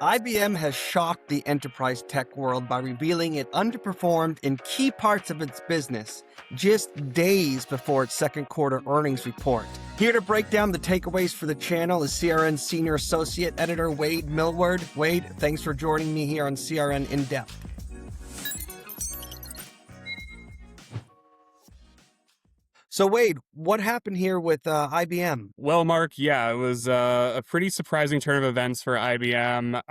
IBM has shocked the enterprise tech world by revealing it underperformed in key parts of its business just days before its second quarter earnings report. Here to break down the takeaways for the channel is CRN Senior Associate Editor Wade Millward. Wade, thanks for joining me here on CRN In Depth. So Wade, what happened here with IBM? Well, Mark, yeah, it was a pretty surprising turn of events for IBM,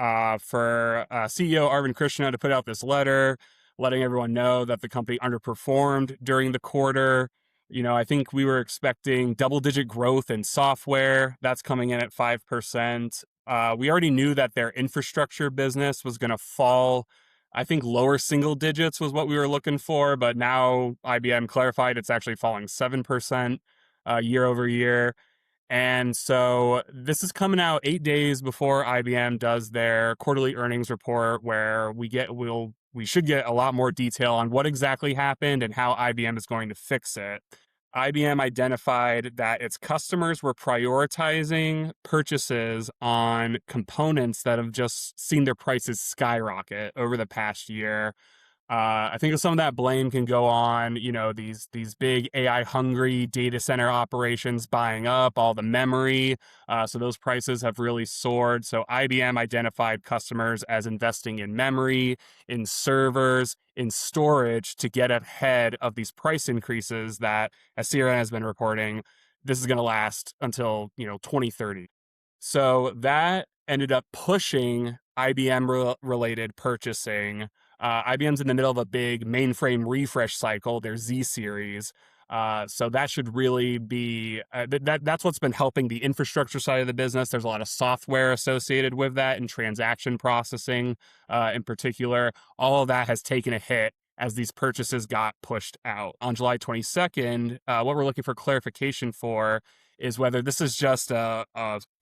for CEO Arvind Krishna to put out this letter letting everyone know that the company underperformed during the quarter. I think we were expecting double-digit growth in software. That's coming in at 5%. We already knew that their infrastructure business was going to fall. I think lower single digits was what we were looking for, but now IBM clarified it's actually falling 7% year over year. And so this is coming out 8 days before IBM does their quarterly earnings report, where we should get a lot more detail on what exactly happened and how IBM is going to fix it. IBM identified that its customers were prioritizing purchases on components that have just seen their prices skyrocket over the past year. I think some of that blame can go on, these big AI hungry data center operations buying up all the memory. So those prices have really soared. So IBM identified customers as investing in memory, in servers, in storage to get ahead of these price increases that, as CRN has been reporting, this is going to last until 2030. So that ended up pushing IBM related purchasing. IBM's in the middle of a big mainframe refresh cycle, their Z series. So that should really be, that's what's been helping the infrastructure side of the business. There's a lot of software associated with that and transaction processing in particular. All of that has taken a hit as these purchases got pushed out. On July 22nd, what we're looking for clarification for is whether this is just a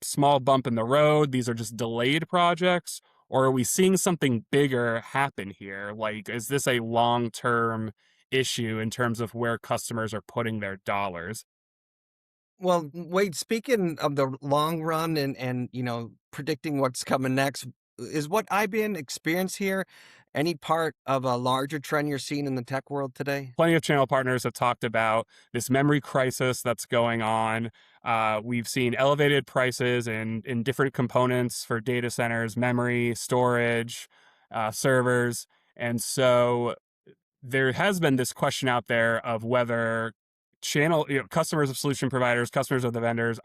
small bump in the road, these are just delayed projects, or are we seeing something bigger happen here? Like, is this a long-term issue in terms of where customers are putting their dollars? Well, Wade, speaking of the long run and predicting what's coming next, is what IBM experienced here any part of a larger trend you're seeing in the tech world today? Plenty of channel partners have talked about this memory crisis that's going on. We've seen elevated prices in different components for data centers, memory, storage, servers. And so there has been this question out there of whether customers of solution providers, customers of the vendors,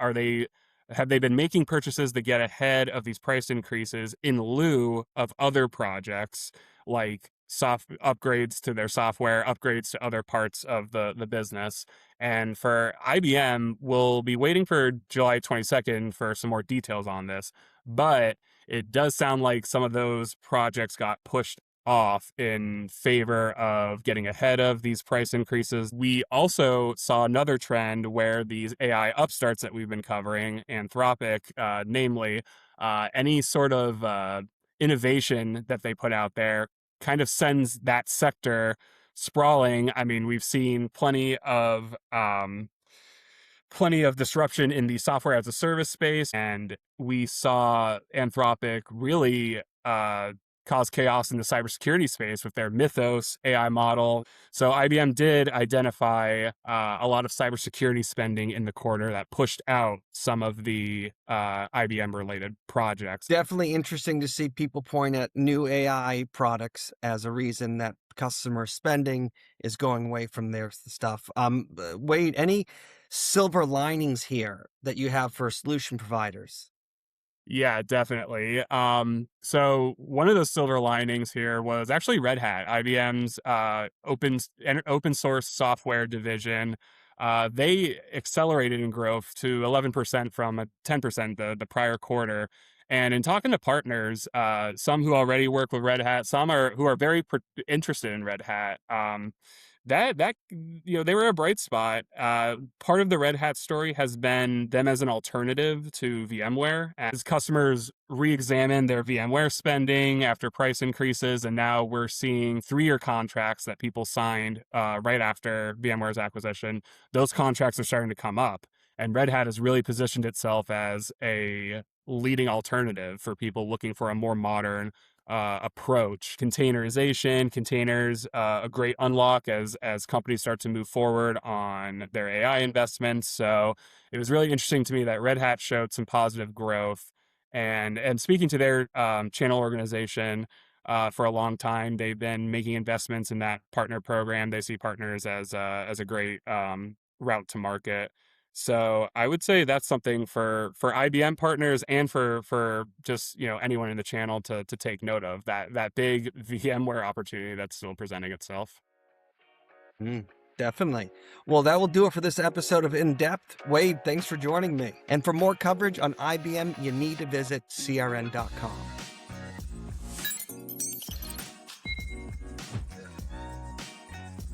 have they been making purchases that get ahead of these price increases in lieu of other projects like upgrades to their software, upgrades to other parts of the business? And for IBM, we'll be waiting for July 22nd for some more details on this. But it does sound like some of those projects got pushed off in favor of getting ahead of these price increases. We also saw another trend where these AI upstarts that we've been covering, Anthropic, namely, any sort of innovation that they put out there kind of sends that sector sprawling. I mean, we've seen plenty of disruption in the software as a service space, and we saw Anthropic really cause chaos in the cybersecurity space with their Mythos AI model. So IBM did identify a lot of cybersecurity spending in the quarter that pushed out some of the IBM-related projects. Definitely interesting to see people point at new AI products as a reason that customer spending is going away from their stuff. Wade, any silver linings here that you have for solution providers? Yeah, definitely. So one of those silver linings here was actually Red Hat, IBM's open source software division. They accelerated in growth to 11% from 10% the prior quarter. And in talking to partners, some who already work with Red Hat, some who are very interested in Red Hat, they were a bright spot. Part of the Red Hat story has been them as an alternative to VMware, as customers re-examine their VMware spending after price increases, and now we're seeing 3-year contracts that people signed right after VMware's acquisition. Those contracts are starting to come up, and Red Hat has really positioned itself as a leading alternative for people looking for a more modern approach. Containerization, containers, a great unlock as companies start to move forward on their AI investments. So it was really interesting to me that Red Hat showed some positive growth. And speaking to their channel organization, for a long time, they've been making investments in that partner program. They see partners as a great route to market. So I would say that's something for IBM partners and for just anyone in the channel to take note of, that big VMware opportunity that's still presenting itself. Definitely. Well, that will do it for this episode of In Depth. Wade, thanks for joining me. And for more coverage on IBM, you need to visit crn.com.